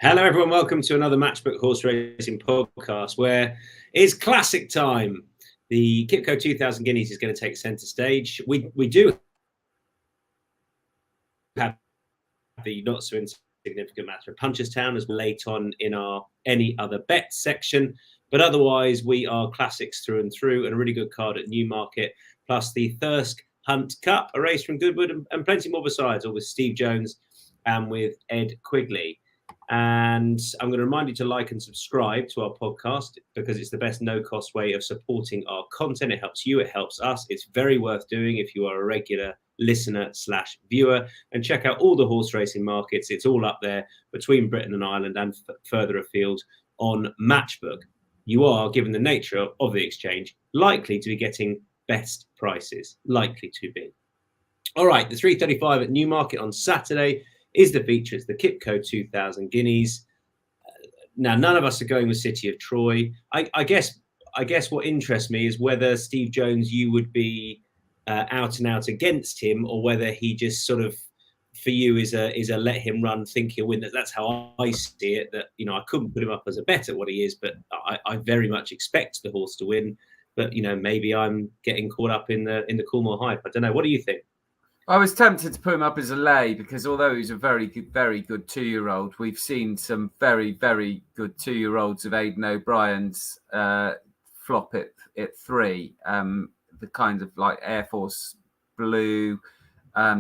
Hello, everyone. Welcome to another Matchbook Horse Racing podcast, where it's classic time. The Kipco 2000 Guineas is going to take centre stage. We do have the not so insignificant matter of Punchestown as late on in our any other bets section, but otherwise we are classics through and through, and a really good card at Newmarket, plus the Thirsk Hunt Cup, a race from Goodwood, and plenty more besides, all with Steve Jones and with Ed Quigley. And I'm going to remind you to like and subscribe to our podcast because it's the best no-cost way of supporting our content. It helps you, it helps us. It's very worth doing if you are a regular listener/viewer. And check out all the horse racing markets. It's all up there between Britain and Ireland and further afield on Matchbook. You are, given the nature of the exchange, likely to be getting best prices. Likely to be. All right, the 3:35 at Newmarket on Saturday is the feature. It's the Kipco 2000 Guineas. Now, none of us are going with City of Troy. I guess what interests me is whether Steve Jones, you would be out and out against him, or whether he just sort of, for you, is a let him run, think he'll win. That's how I see it. That I couldn't put him up as a bet at what he is, but I very much expect the horse to win. But maybe I'm getting caught up in the Coolmore hype. I don't know. What do you think? I was tempted to put him up as a lay because although he's a very good 2-year-old, we've seen some very, very good 2-year-olds of Aidan O'Brien's flop at 3. The kind of like Air Force Blue,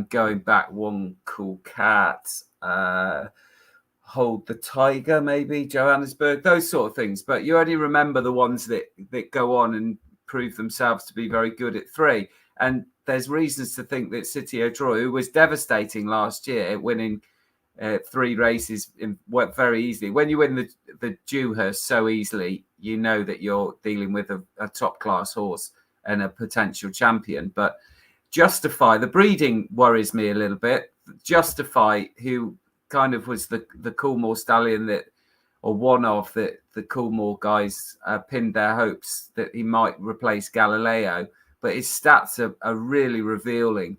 going back One Cool Cat, Hold the Tiger, maybe Johannesburg, those sort of things. But you only remember the ones that go on and prove themselves to be very good at 3. And there's reasons to think that City of Troy, who was devastating last year, winning 3 races very easily. When you win the Dewhurst so easily, you know that you're dealing with a top-class horse and a potential champion. But Justify, the breeding worries me a little bit. Justify, who kind of was the Coolmore stallion or one of the Coolmore guys pinned their hopes that he might replace Galileo. But his stats are really revealing.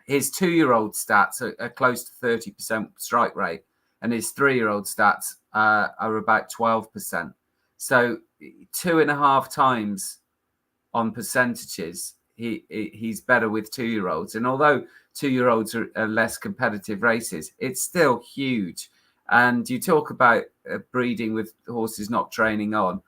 His 2-year-old stats are close to 30% strike rate, and his 3-year-old stats are about 12%. So 2.5 times on percentages, he's better with 2-year-olds. And although 2-year-olds are less competitive races, it's still huge. And you talk about breeding with horses not training on.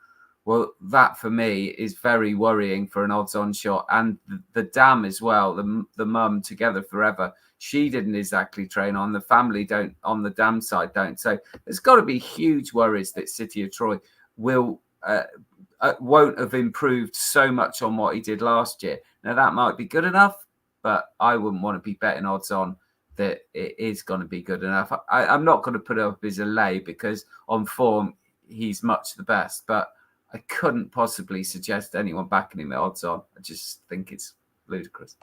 Well, that for me is very worrying for an odds-on shot. And the dam as well, the mum Together Forever, she didn't exactly train on. The family don't, on the dam side don't. So there's got to be huge worries that City of Troy won't have improved so much on what he did last year. Now, that might be good enough, but I wouldn't want to be betting odds on that it is going to be good enough. I'm not going to put it up as a lay because on form, he's much the best. But I couldn't possibly suggest anyone backing him the odds on. I just think it's ludicrous.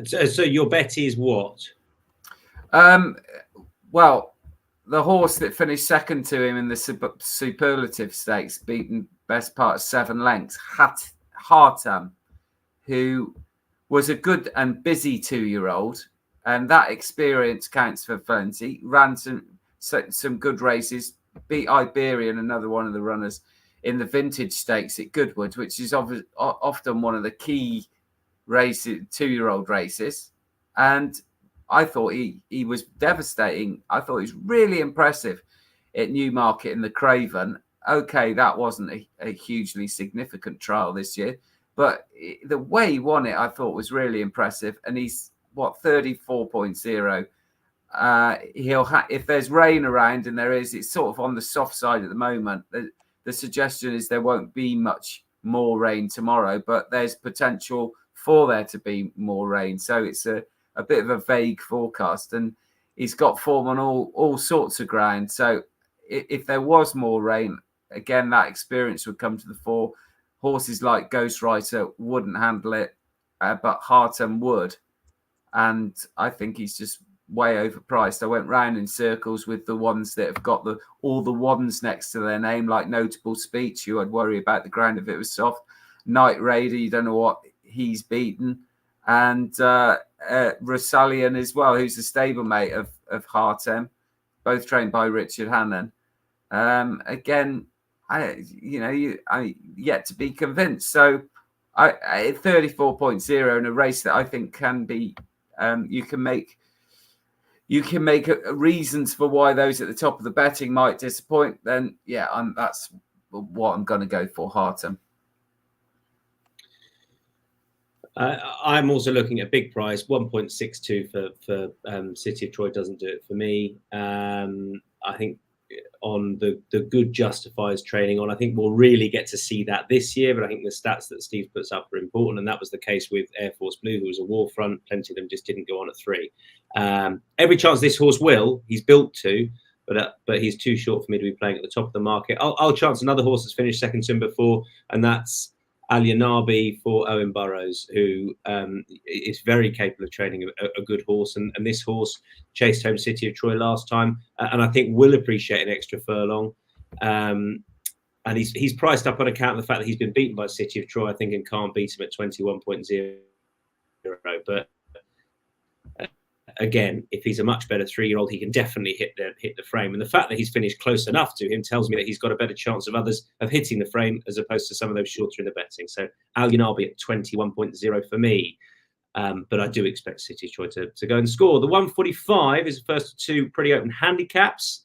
So your bet is what? Well, the horse that finished second to him in the Superlative Stakes, beaten best part of 7 lengths, Hartam, who was a good and busy 2-year-old, and that experience counts for plenty. Ran some good races. Beat Iberian, another one of the runners, in the Vintage Stakes at Goodwood, which is often one of the key races, 2-year-old races. And I thought he was devastating. I thought he was really impressive at Newmarket in the Craven. Okay, that wasn't a hugely significant trial this year, but the way he won it, I thought was really impressive. And he's 34.0. If there's rain around, and there is, it's sort of on the soft side at the moment. The suggestion is there won't be much more rain tomorrow, but there's potential for there to be more rain. So it's a bit of a vague forecast, and he's got form on all sorts of ground. So if there was more rain, again, that experience would come to the fore. Horses like Ghostwriter wouldn't handle it, but Hartem would. And I think he's just way overpriced. I went round in circles with the ones that have got all the ones next to their name, like Notable Speech, who I'd worry about the ground if it was soft. Night Raider, you don't know what he's beaten. And Rosalian as well, who's the stablemate of Hartem. both trained by Richard Hannon. Again, I yet to be convinced. So I 34.0 in a race that I think can be, you can make reasons for why those at the top of the betting might disappoint. Then that's what I'm going to go for, Hartum. I'm also looking at big price, 1.62 for City of Troy doesn't do it for me. I think on the good justifies training on, I think we'll really get to see that this year, but I think the stats that Steve puts up are important, and that was the case with Air Force Blue, who was a war front. Plenty of them just didn't go on at 3. Every chance this horse will, he's built to, but he's too short for me to be playing at the top of the market. I'll chance another horse that's finished second to him before, and that's Alianabi for Owen Burrows, who is very capable of training a good horse. And this horse chased home City of Troy last time, and I think will appreciate an extra furlong. And he's priced up on account of the fact that he's been beaten by City of Troy, I think, and can't beat him at 21.0. But again, if he's a much better 3-year-old, he can definitely hit the frame. And the fact that he's finished close enough to him tells me that he's got a better chance of others of hitting the frame as opposed to some of those shorter in the betting. So Alianabi at 21.0 for me. But I do expect City Troy to go and score. The 145 is the first of 2 pretty open handicaps.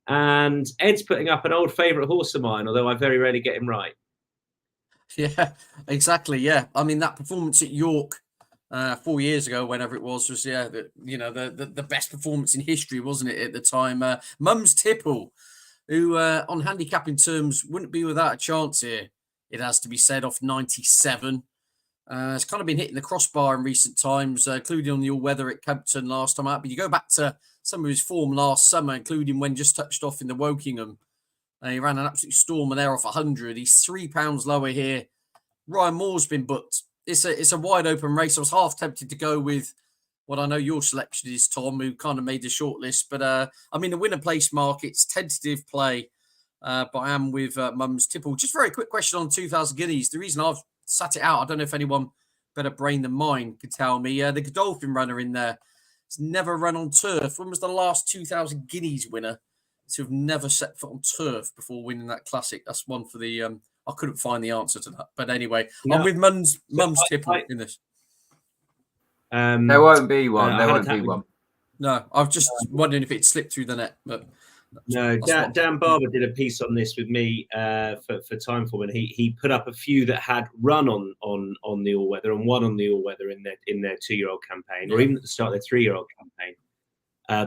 And Ed's putting up an old favourite horse of mine, although I very rarely get him right. Yeah, exactly. Yeah. I mean, that performance at York 4 years ago, whenever it was the best performance in history, wasn't it, at the time? Mums Tipple, who on handicapping terms wouldn't be without a chance here, it has to be said, off 97. It's kind of been hitting the crossbar in recent times, including on the all-weather at Kempton last time out. But you go back to some of his form last summer, including when just touched off in the Wokingham. He ran an absolute storm there off 100. He's £3 lower here. Ryan Moore's been booked. It's a wide open race. I was half tempted to go with what I know your selection is, Tom, who kind of made the shortlist. But I mean, the winner place market's tentative play, but I am with Mums Tipple. Just very quick question on 2,000 guineas. The reason I've sat it out, I don't know if anyone better brain than mine could tell me. The Godolphin runner in there has never run on turf. When was the last 2,000 guineas winner to have never set foot on turf before winning that classic? That's one for the. I couldn't find the answer to that. But anyway, I'm with Mums Tipple in this. There won't be one. There won't be one. No, I was just wondering if it slipped through the net. But no, Dan Barber did a piece on this with me for Timeform, and he put up a few that had run on the all-weather and won on the all-weather in their 2-year-old campaign, or even at the start of their 3-year-old campaign.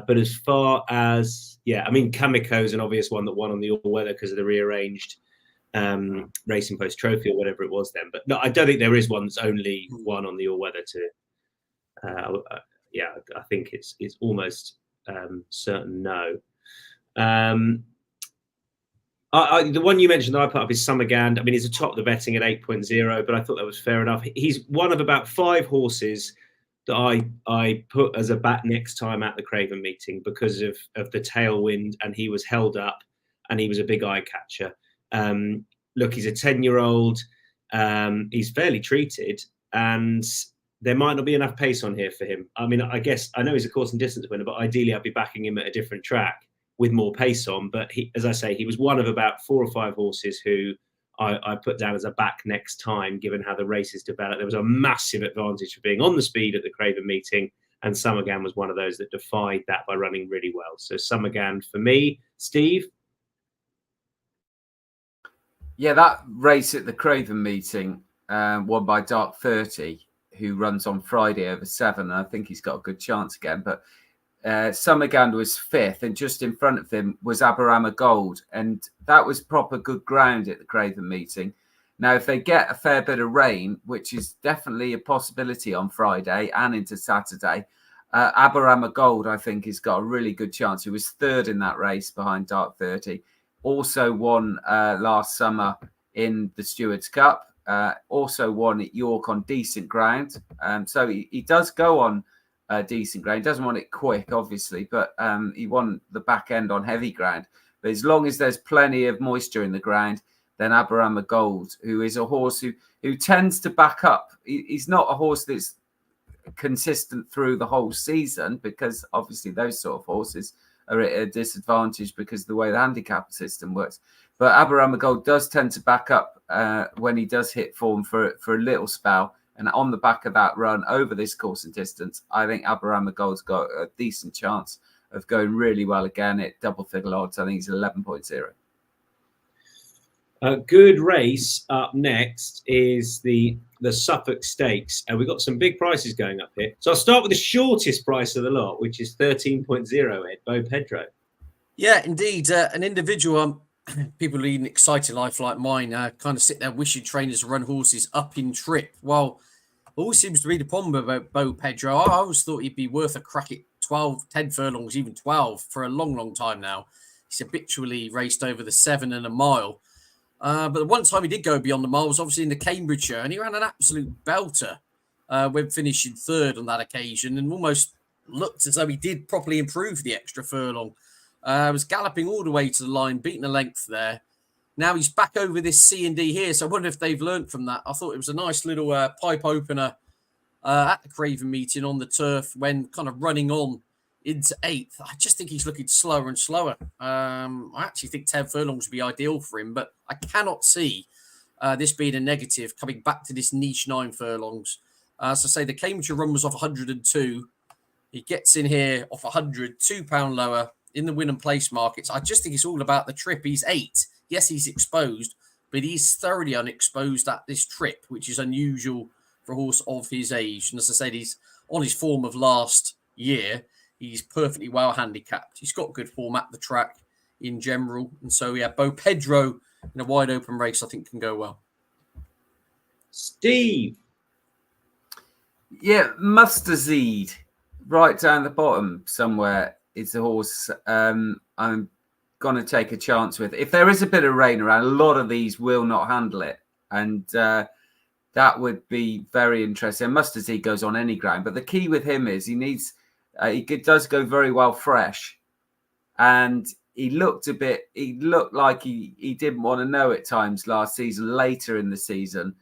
But as far as, I mean, Kamiko's an obvious one that won on the all-weather because of the rearranged Racing Post Trophy or whatever it was then. But no, I don't think there is one that's only one on the all-weather to. I think it's almost certain no. The one you mentioned that I put up is Summergand. I mean, he's atop the betting at 8.0, but I thought that was fair enough. He's one of about 5 horses that I put as a back next time at the Craven meeting because of the tailwind, and he was held up and he was a big eye catcher. Look, he's a 10-year-old. He's fairly treated, and there might not be enough pace on here for him. I mean, I guess I know he's a course and distance winner, but ideally I'd be backing him at a different track with more pace on. But he, as I say, he was one of about 4 or 5 horses who I put down as a back next time, given how the races developed. There was a massive advantage for being on the speed at the Craven meeting, and Summergand was one of those that defied that by running really well. So Summergand for me. Steve? Yeah, that race at the Craven meeting, won by Dark 30, who runs on Friday over 7. And I think he's got a good chance again. But Summergand was 5th, and just in front of him was Aberama Gold. And that was proper good ground at the Craven meeting. Now, if they get a fair bit of rain, which is definitely a possibility on Friday and into Saturday, Aberama Gold, I think, has got a really good chance. He was 3rd in that race behind Dark 30. Also won last summer in the Stewards Cup. Also won at York on decent ground. So he does go on decent ground. He doesn't want it quick, obviously, but he won the back end on heavy ground. But as long as there's plenty of moisture in the ground, then Aberama Gold, who is a horse who tends to back up. He's not a horse that's consistent through the whole season, because obviously those sort of horses are at a disadvantage because of the way the handicap system works. But Aberamagold does tend to back up when he does hit form for a little spell. And on the back of that run over this course and distance, I think Aberamagold's got a decent chance of going really well again at double figure odds. I think he's 11.0. A good race up next is the Suffolk Stakes. And we've got some big prices going up here. So I'll start with the shortest price of the lot, which is 13.0, Ed, Bo Pedro. Yeah, indeed. An individual, people leading an exciting life like mine, kind of sit there wishing trainers to run horses up in trip. Well, all seems to be the problem about Bo Pedro. I always thought he'd be worth a crack at 12, 10 furlongs, even 12 for a long, long time now. He's habitually raced over the 7 and a mile. But the one time he did go beyond the mile was obviously in the Cambridgeshire, and he ran an absolute belter when finishing third on that occasion, and almost looked as though he did properly improve the extra furlong. Was galloping all the way to the line, beating a length there. Now he's back over this C&D here, so I wonder if they've learnt from that. I thought it was a nice little pipe opener at the Craven meeting on the turf when kind of running on into 8th. I just think he's looking slower and slower. I actually think 10 furlongs would be ideal for him, but I cannot see this being a negative coming back to this niche 9 furlongs. As I say, the Cambridgeshire run was off 102. He gets in here off 100, £2 lower in the win and place markets. I just think it's all about the trip. He's 8. Yes, he's exposed, but he's thoroughly unexposed at this trip, which is unusual for a horse of his age. And as I said, he's on his form of last year. He's perfectly well handicapped. He's got good form at the track in general. And so, yeah, Bo Pedro in a wide open race, I think, can go well. Steve. Yeah, Mustazid, right down the bottom somewhere, is a horse I'm going to take a chance with. If there is a bit of rain around, a lot of these will not handle it. And that would be very interesting. Mustazid goes on any ground. But the key with him is he needs... he does go very well fresh, and he looked like he didn't want to know at times last season, later in the season.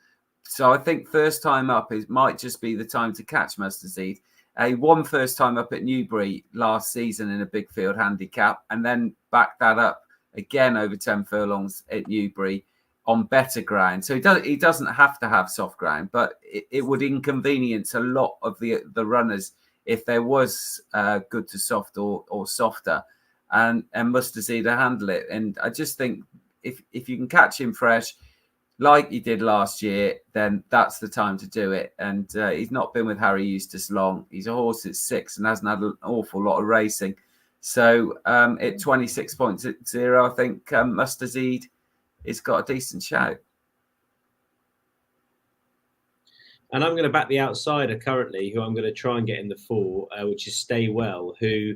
So I think first time up, it might just be the time to catch Mustazid. He won first time up at Newbury last season in a big field handicap, and then backed that up again over 10 furlongs at Newbury on better ground. So he doesn't have to have soft ground, but it would inconvenience a lot of the runners if there was good to soft or softer, and Mustazid to handle it. And I just think if you can catch him fresh, like he did last year, then that's the time to do it. And he's not been with Harry Eustace long. He's a horse that's 6 and hasn't had an awful lot of racing. So at 26.0, I think Mustazid has got a decent shout. And I'm going to back the outsider currently, who I'm going to try and get in the 4, which is Stay Well, who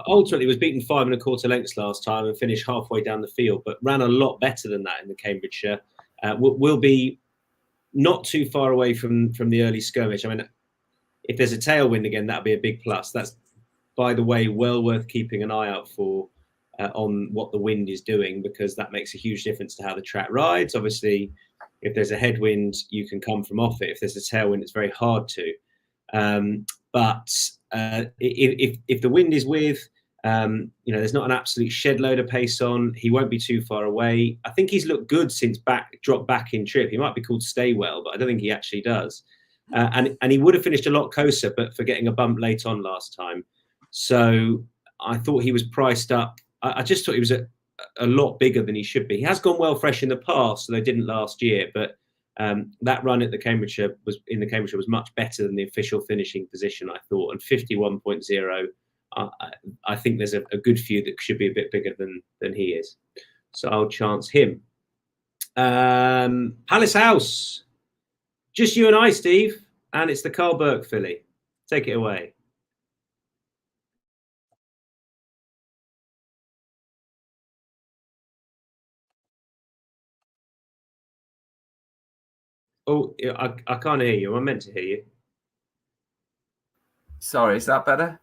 ultimately was beaten 5 1/4 lengths last time and finished halfway down the field, but ran a lot better than that in the Cambridgeshire. Will be not too far away from the early skirmish. I mean, if there's a tailwind again, that'll be a big plus. That's, by the way, well worth keeping an eye out for on what the wind is doing, because that makes a huge difference to how the track rides. Obviously, if there's a headwind, you can come from off it. If there's a tailwind, it's very hard to. But if the wind is with, there's not an absolute shed load of pace on, he won't be too far away. I think he's looked good since dropped back in trip. He might be called Stay Well, but I don't think he actually does. And he would have finished a lot closer, but for getting a bump late on last time. So I thought he was priced up. I just thought he was a lot bigger than he should be. He has gone well fresh in the past, so they didn't last year, but that run at the Cambridgeshire was much better than the official finishing position, I thought. And 51.0, I think there's a good few that should be a bit bigger than he is. So I'll chance him. Palace House. Just you and I, Steve, and it's the Carl Burke filly. Take it away. Oh, I can't hear you. I meant to hear you. Sorry, is that better?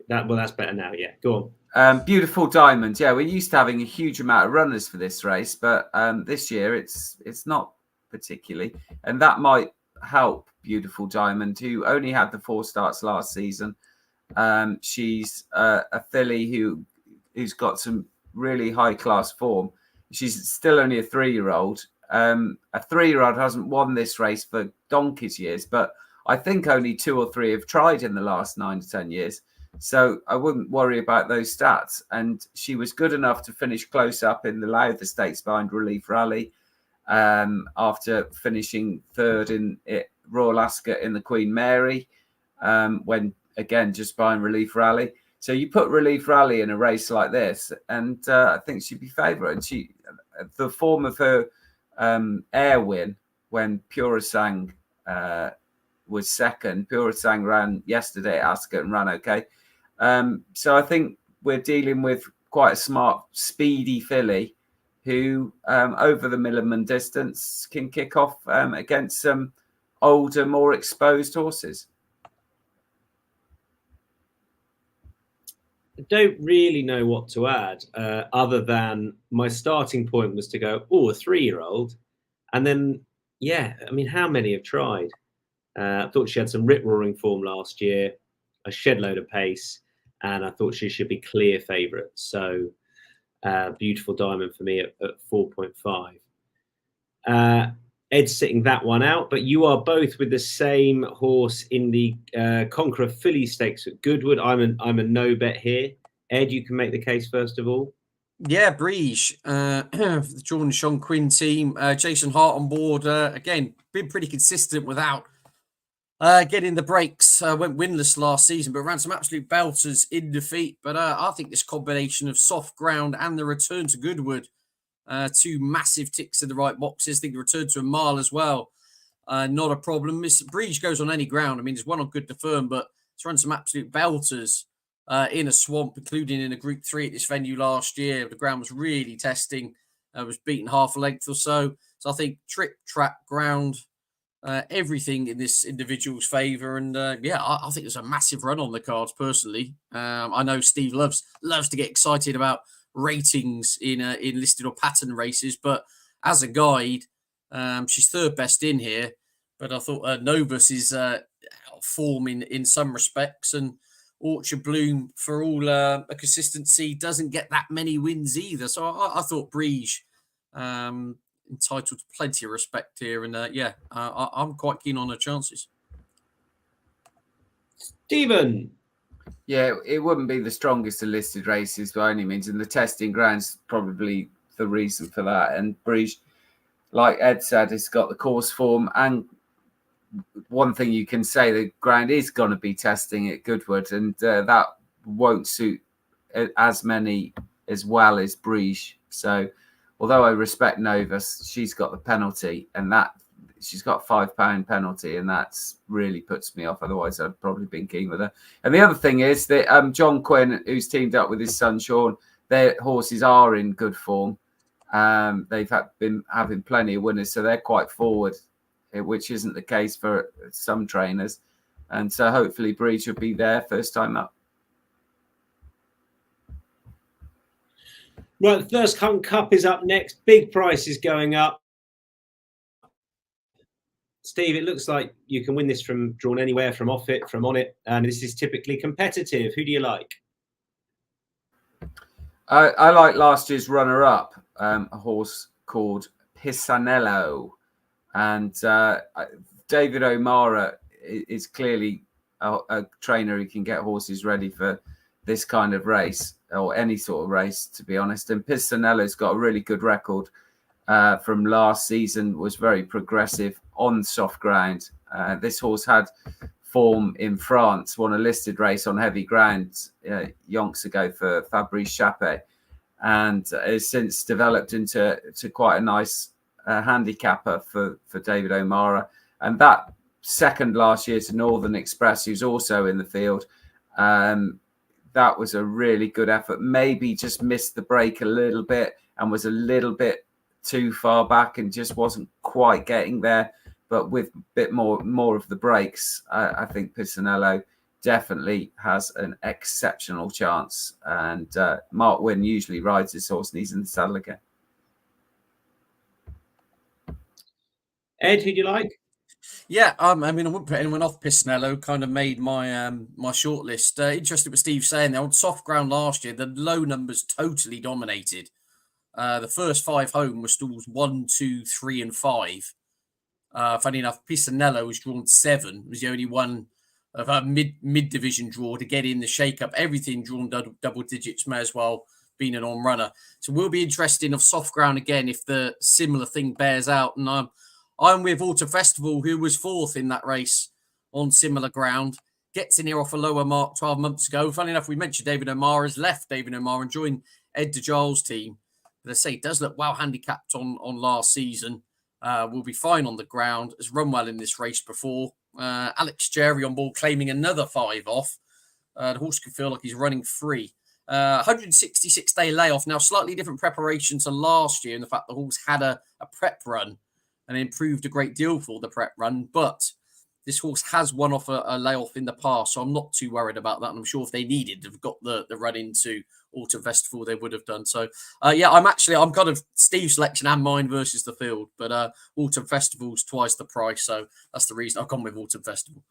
That's better now. Yeah, go on. Beautiful Diamond. Yeah, we're used to having a huge amount of runners for this race, but this year it's not particularly, and that might help Beautiful Diamond, who only had the 4 starts last season. She's a filly who's got some really high class form. She's still only a 3-year-old. A 3-year-old hasn't won this race for donkey's years, but I think only 2 or 3 have tried in the last 9 to 10 years. So I wouldn't worry about those stats. And she was good enough to finish close up in the Lowther Stakes behind Relief Rally, after finishing third in Royal Ascot in the Queen Mary, when again just behind Relief Rally. So you put Relief Rally in a race like this, and I think she'd be favourite. And the form of her air win when Purasang was second. Purasang ran yesterday at Ascot and ran okay. So I think we're dealing with quite a smart, speedy filly who, over the Milliman distance, can kick off against some older, more exposed horses. I don't really know what to add, other than my starting point was to go, a 3-year-old. And then, yeah, I mean, how many have tried? I thought she had some rip-roaring form last year, a shed load of pace, and I thought she should be clear favourite. So Beautiful Diamond for me at 4.5. Ed's sitting that one out, but you are both with the same horse in the Conqueror Filly Stakes at Goodwood. I'm a no bet here. Ed, you can make the case first of all. Yeah, Breege, the Jordan Sean Quinn team. Jason Hart on board. Again, been pretty consistent without getting the breaks. Went winless last season, but ran some absolute belters in defeat. But I think this combination of soft ground and the return to Goodwood, 2 massive ticks in the right boxes. I think the return to a mile as well, not a problem. Miss Breege goes on any ground. I mean, there's one on Good to Firm, but it's run some absolute belters in a swamp, including in a Group 3 at this venue last year. The ground was really testing. Was beaten half a length or so. So I think trip, track, ground, everything in this individual's favour. And yeah, I think there's a massive run on the cards personally. I know Steve loves to get excited about ratings in listed or pattern races, but as a guide, she's third best in here. But I thought Novus is out of form in some respects, and Orchard Bloom, for all a consistency, doesn't get that many wins either. So I thought Breege entitled to plenty of respect here, and yeah, I'm quite keen on her chances. Stephen. Yeah, it wouldn't be the strongest of listed races by any means, and the testing ground's probably the reason for that. And Breege, like Ed said, has got the course form, and one thing you can say, the ground is going to be testing at Goodwood, and that won't suit as many as well as Breege. So although I respect Novus, she's got the penalty, and that she's got £5 penalty, and that's really puts me off. Otherwise, I'd probably been keen with her. And the other thing is that John Quinn, who's teamed up with his son Sean, their horses are in good form. They've been having plenty of winners, so they're quite forward, which isn't the case for some trainers. And so hopefully Breege will be there first time up. Right, the First Hunt Cup is up next. Big prices going up. Steve, it looks like you can win this from drawn anywhere, from off it, from on it, and this is typically competitive. Who do you like? I like last year's runner-up, a horse called Pisanello, and David O'Mara is clearly a trainer who can get horses ready for this kind of race, or any sort of race, to be honest. And Pisanello's got a really good record from last season, was very progressive on soft ground. This horse had form in France, won a listed race on heavy ground yonks ago for Fabrice Chappet, and has since developed into quite a nice handicapper for David O'Mara. And that second last year to Northern Express, who's also in the field, that was a really good effort. Maybe just missed the break a little bit and was a little bit too far back and just wasn't quite getting there. But with a bit more of the breaks, I think Pisanello definitely has an exceptional chance. And Mark Wynn usually rides his horse, and he's in the saddle again. Ed, who do you like? Yeah, I mean, I wouldn't put anyone off Pisanello. Kind of made my my shortlist. Interested what Steve's saying there. On soft ground last year, the low numbers totally dominated. The first 5 home were stalls 1, 2, 3, and 5. Funny enough, Pisanello was drawn 7. It was the only one of a mid division draw to get in the shake up. Everything drawn double digits, may as well been an on runner. So we'll be interesting of soft ground again if the similar thing bears out. And I'm with Autumn Festival, who was 4th in that race on similar ground. Gets in here off a lower mark 12 months ago. Funny enough, we mentioned David O'Mara has left David O'Mara and joined Ed DeGiles' team. But I say it does look well handicapped on last season. Will be fine on the ground. Has run well in this race before. Alex Jerry on board claiming another 5 off. The horse can feel like he's running free. 166-day layoff. Now, slightly different preparation to last year in the fact the horse had a prep run and improved a great deal for the prep run. But this horse has won off a layoff in the past, so I'm not too worried about that. And I'm sure if they needed to have got the run into Autumn Festival, they would have done. So, I'm kind of Steve's selection and mine versus the field. But Autumn Festival's twice the price, so that's the reason I've gone with Autumn Festival.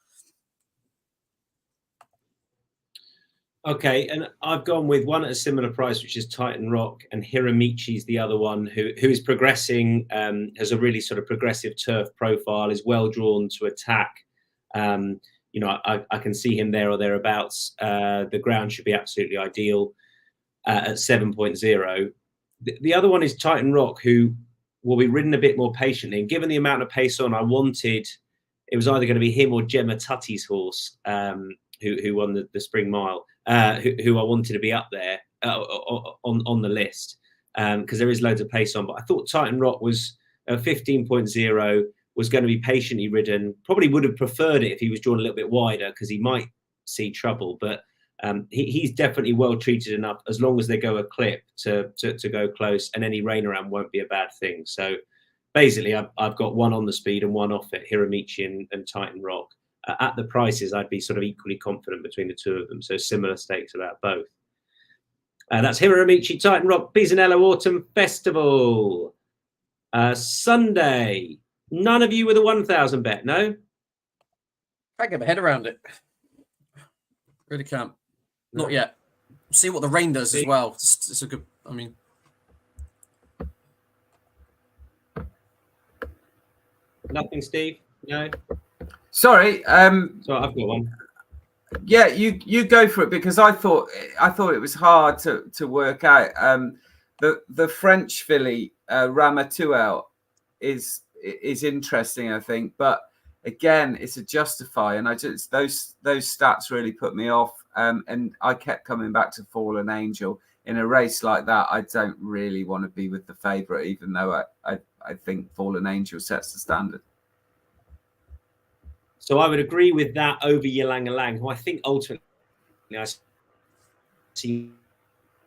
Okay, and I've gone with one at a similar price, which is Titan Rock, and Hiramichi's the other one who is progressing, has a really sort of progressive turf profile, is well drawn to attack. I can see him there or thereabouts. The ground should be absolutely ideal at 7.0. The other one is Titan Rock, who will be ridden a bit more patiently. And given the amount of pace on, it was either going to be him or Gemma Tutty's horse, who won the Spring Mile, who I wanted to be up there on the list because there is loads of pace on. But I thought Titan Rock was 15.0, was going to be patiently ridden. Probably would have preferred it if he was drawn a little bit wider because he might see trouble. But he's definitely well treated enough as long as they go a clip to go close, and any rain around won't be a bad thing. So basically, I've got one on the speed and one off it, Hiramichi and Titan Rock. At the prices, I'd be sort of equally confident between the two of them. So similar stakes about both. That's Hiramichi, Titan Rock, Pisanello Autumn Festival. Sunday. None of you with a 1,000 bet, no? Can't get my head around it. Really can't. No. Not yet. See what the rain does as well. It's a good, I mean. Nothing, Steve? No? Sorry. So I've got one. Yeah, you go for it because I thought it was hard to work out. The French filly Ramatuelle is interesting, I think, but again, it's a justify, and I just those stats really put me off. And I kept coming back to Fallen Angel in a race like that. I don't really want to be with the favourite, even though I think Fallen Angel sets the standard. So I would agree with that over Ylang Ylang, who I think ultimately I see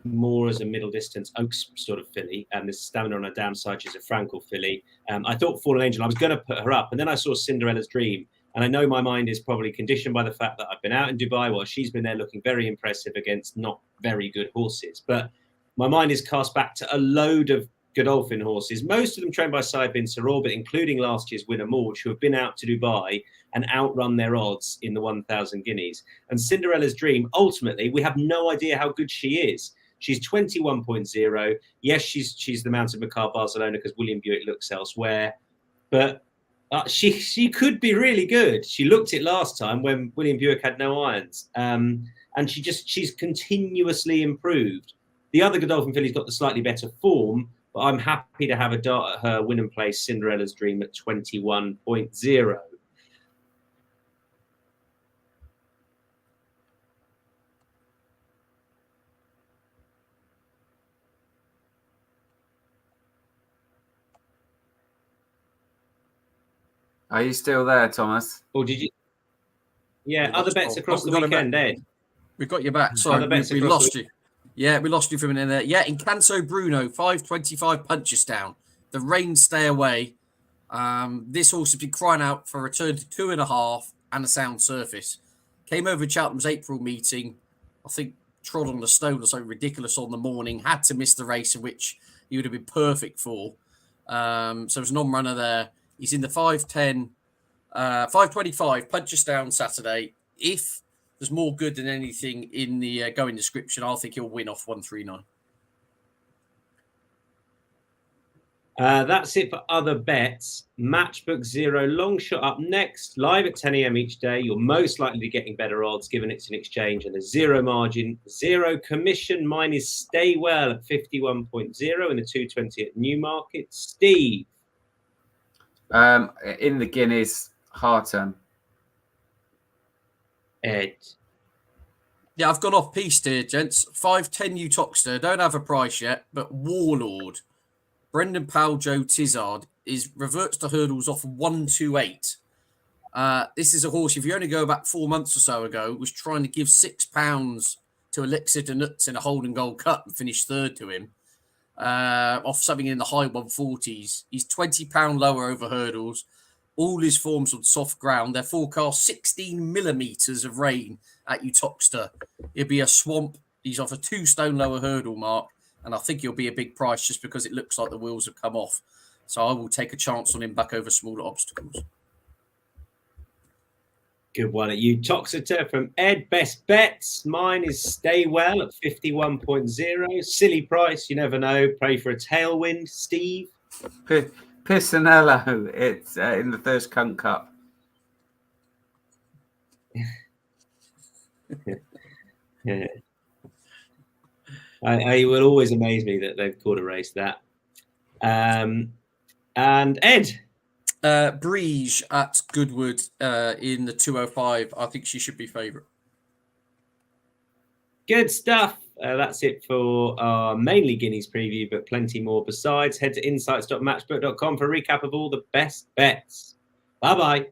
more as a middle distance Oaks sort of filly, and this stamina on her downside. She's a Frankel filly. I thought Fallen Angel, I was going to put her up, and then I saw Cinderella's Dream, and I know my mind is probably conditioned by the fact that I've been out in Dubai while she's been there looking very impressive against not very good horses. But my mind is cast back to a load of Godolphin horses, most of them trained by Saibin Sir Orbit, including last year's winner Morge, who have been out to Dubai and outrun their odds in the 1,000 guineas. And Cinderella's Dream, ultimately, we have no idea how good she is. She's 21.0. Yes, she's the Mountain Macabre Barcelona because William Buick looks elsewhere, but she could be really good. She looked it last time when William Buick had no irons, and she's continuously improved. The other Godolphin filly's got the slightly better form, but I'm happy to have a dart at her win and place Cinderella's Dream at 21.0. Are you still there, Thomas? Or did you? Yeah, other bets across the weekend, Ed. We've got you back. Sorry, we lost you. Yeah, we lost you for a minute there. Yeah, Incanto Bruno, 5.25 Punchestown. The rain stay away. This horse has been crying out for a return to 2.5 and a sound surface. Came over Cheltenham's April meeting. I think trod on the stone or something ridiculous on the morning. Had to miss the race, in which he would have been perfect for. So it was an on-runner there. He's in the 5.10 5:25, Punchestown Saturday. If there's more good than anything in the going description, I think he'll win off 139. That's it for other bets. Matchbook Zero long shot up next, live at 10 a.m. each day. You're most likely to be getting better odds given it's an exchange and a zero margin, zero commission. Mine is Stay Well at 51.0 and a 220 at Newmarket. Steve. In the Guineas, Harton. Ed. Yeah, I've gone off piste here, gents. 5:10 Utoxter. Don't have a price yet, but Warlord. Brendan Powell, Joe Tizard reverts to hurdles off 128. This is a horse, if you only go back 4 months or so ago, was trying to give £6 to Elixir de Nuts in a Holden Gold Cup and finished third to him. Off something in the high 140s. He's £20 lower over hurdles. All his forms on soft ground. They're forecast 16 millimetres of rain at Utoxter. It'll be a swamp. He's off a 2 stone lower hurdle mark. And I think he'll be a big price just because it looks like the wheels have come off. So I will take a chance on him back over smaller obstacles. Good one at Utoxeter from Ed. Best bets. Mine is Stay Well at 51.0. Silly price. You never know. Pray for a tailwind. Steve. Pisanello. It's in the Thirst Cunt Cup. Yeah. It will always amaze me that they've called a race that. And Ed. Breege at Goodwood in the 205. I think she should be favourite. Good stuff. That's it for our mainly Guineas preview, but plenty more besides. Head to insights.matchbook.com for a recap of all the best bets. Bye-bye.